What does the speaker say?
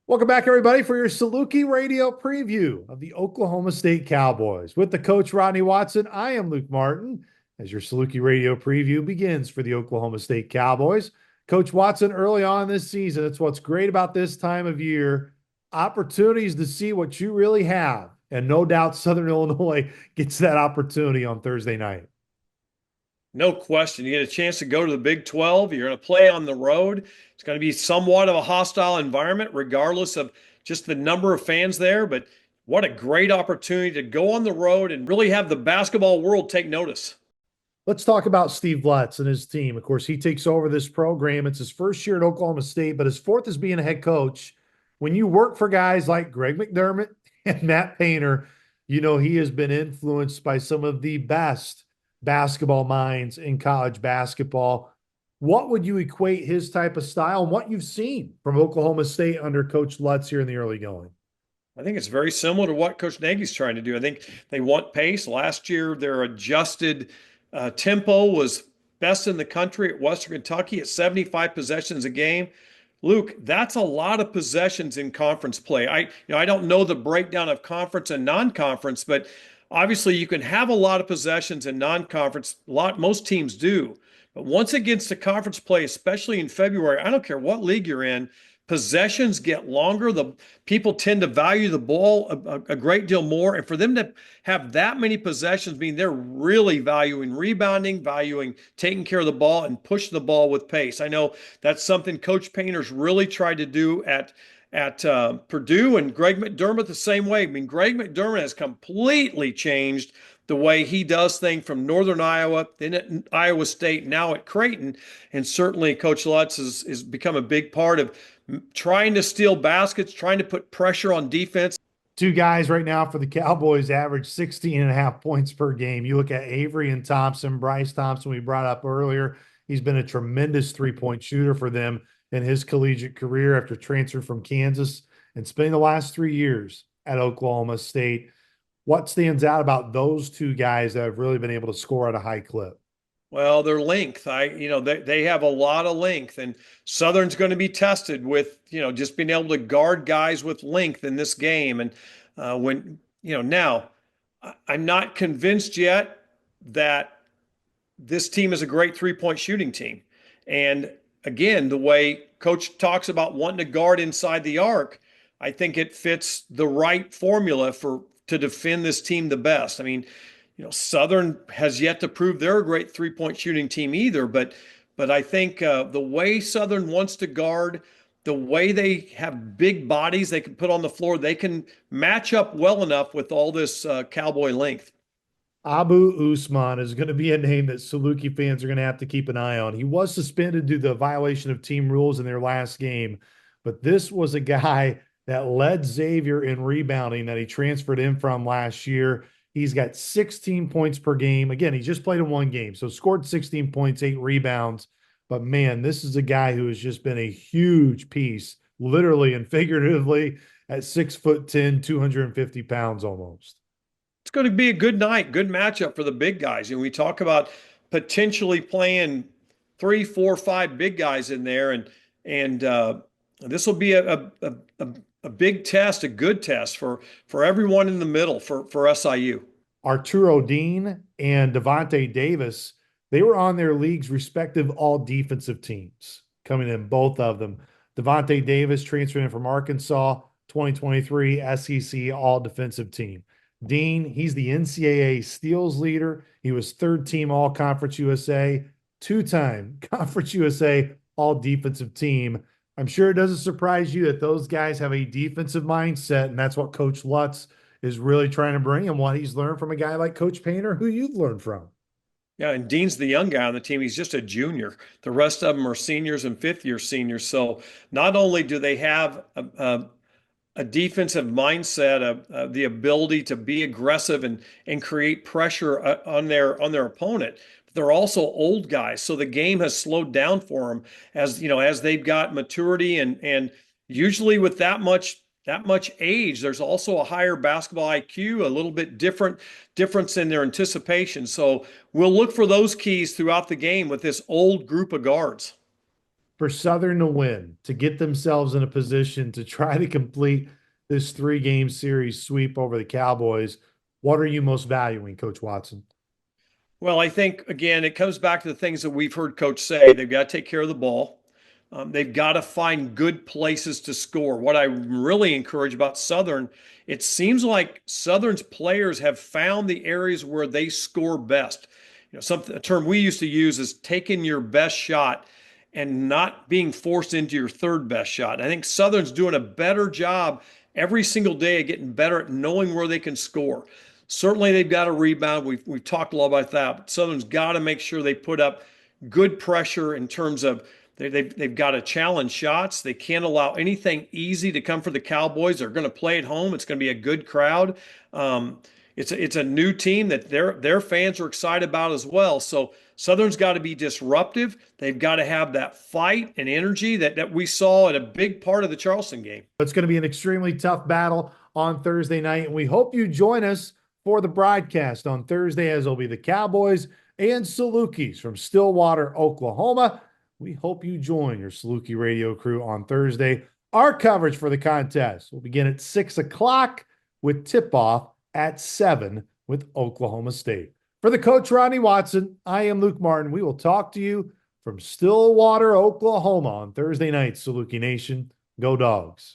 Welcome back, everybody, for your Saluki radio preview of the Oklahoma State Cowboys. With the coach, Rodney Watson, I am Luke Martin, as your Saluki radio preview begins for the Oklahoma State Cowboys. Coach Watson, early on this season, it's what's great about this time of year, opportunities to see what you really have. And no doubt Southern Illinois gets that opportunity on Thursday night. No question. You get a chance to go to the Big 12. You're going to play on the road. It's going to be somewhat of a hostile environment, regardless of just the number of fans there. But what a great opportunity to go on the road and really have the basketball world take notice. Let's talk about Steve Lutz and his team. Of course, he takes over this program. It's his first year at Oklahoma State, but his fourth as being a head coach. When you work for guys like Greg McDermott and Matt Painter, you know he has been influenced by some of the best basketball minds in college basketball. What would you equate his type of style and what you've seen from Oklahoma State under Coach Lutz here in the early going? I think it's very similar to what Coach Nagy's trying to do. I think they want pace. Last year, their adjusted tempo was best in the country at Western Kentucky at 75 possessions a game. Luke, that's a lot of possessions in conference play. I don't know the breakdown of conference and non-conference, but obviously you can have a lot of possessions in non-conference. Most teams do. But once it gets to conference play, especially in February, I don't care what league you're in, possessions get longer. The people tend to value the ball a great deal more. And for them to have that many possessions, mean they're really valuing rebounding, valuing taking care of the ball and pushing the ball with pace. I know that's something Coach Painter's really tried to do at Purdue, and Greg McDermott the same way. I mean, Greg McDermott has completely changed the way he does things from Northern Iowa, then at Iowa State, now at Creighton. And certainly Coach Lutz has become a big part of trying to steal baskets, trying to put pressure on defense. Two guys right now for the Cowboys average 16 and a half points per game. You look at Avery and Thompson. Bryce Thompson, we brought up earlier. He's been a tremendous three-point shooter for them in his collegiate career after transfer from Kansas and spending the last 3 years at Oklahoma State. What stands out about those two guys that have really been able to score at a high clip? Well, their length. They have a lot of length, and Southern's going to be tested with just being able to guard guys with length in this game. And now I'm not convinced yet that this team is a great three-point shooting team. And again, the way Coach talks about wanting to guard inside the arc, I think it fits the right formula to defend this team the best. I mean, Southern has yet to prove they're a great three-point shooting team either, but I think the way Southern wants to guard, the way they have big bodies they can put on the floor, they can match up well enough with all this Cowboy length. Abu Usman is going to be a name that Saluki fans are going to have to keep an eye on. He was suspended due to the violation of team rules in their last game, but this was a guy that led Xavier in rebounding that he transferred in from last year. He's got 16 points per game. Again, he just played in one game, so scored 16 points, 8 rebounds. But man, this is a guy who has just been a huge piece, literally and figuratively, at 6'10", 250 pounds almost. It's going to be a good night, good matchup for the big guys. We talk about potentially playing 3, 4, 5 big guys in there, and this will be a big test, a good test for everyone in the middle for SIU. Arturo Dean and Devontae Davis, they were on their league's respective all defensive teams, coming in both of them. Devontae Davis transferring in from Arkansas, 2023 SEC all defensive team. Dean, he's the NCAA steals leader. He was third team all Conference USA, two-time Conference USA all defensive team. I'm sure it doesn't surprise you that those guys have a defensive mindset, and that's what Coach Lutz is really trying to bring and what he's learned from a guy like Coach Painter, who you've learned from. Yeah, and Dean's the young guy on the team. He's just a junior. The rest of them are seniors and fifth-year seniors. So not only do they have a defensive mindset, the ability to be aggressive and create pressure on their opponent, they're also old guys, so the game has slowed down for them as they've got maturity and usually with that much age, there's also a higher basketball IQ, a little bit difference in their anticipation. So we'll look for those keys throughout the game with this old group of guards. for Southern to win, to get themselves in a position to try to complete this 3-game series sweep over the Cowboys, what are you most valuing, Coach Watson? Well, I think, again, it comes back to the things that we've heard Coach say. They've got to take care of the ball. They've got to find good places to score. What I'm really encouraged about Southern, it seems like Southern's players have found the areas where they score best. A term we used to use is taking your best shot and not being forced into your third best shot. I think Southern's doing a better job every single day of getting better at knowing where they can score. Certainly, they've got a rebound. We've talked a lot about that, but Southern's got to make sure they put up good pressure in terms of they've got to challenge shots. They can't allow anything easy to come for the Cowboys. They're going to play at home. It's going to be a good crowd. It's a new team that their fans are excited about as well. So Southern's got to be disruptive. They've got to have that fight and energy that we saw at a big part of the Charleston game. It's going to be an extremely tough battle on Thursday night, and we hope you join us for the broadcast on Thursday, as it'll be the Cowboys and Salukis from Stillwater, Oklahoma. We hope you join your Saluki radio crew on Thursday. Our coverage for the contest will begin at 6 o'clock with tip-off at 7 with Oklahoma State. For the coach, Ronnie Watson, I am Luke Martin. We will talk to you from Stillwater, Oklahoma on Thursday night, Saluki Nation. Go Dogs.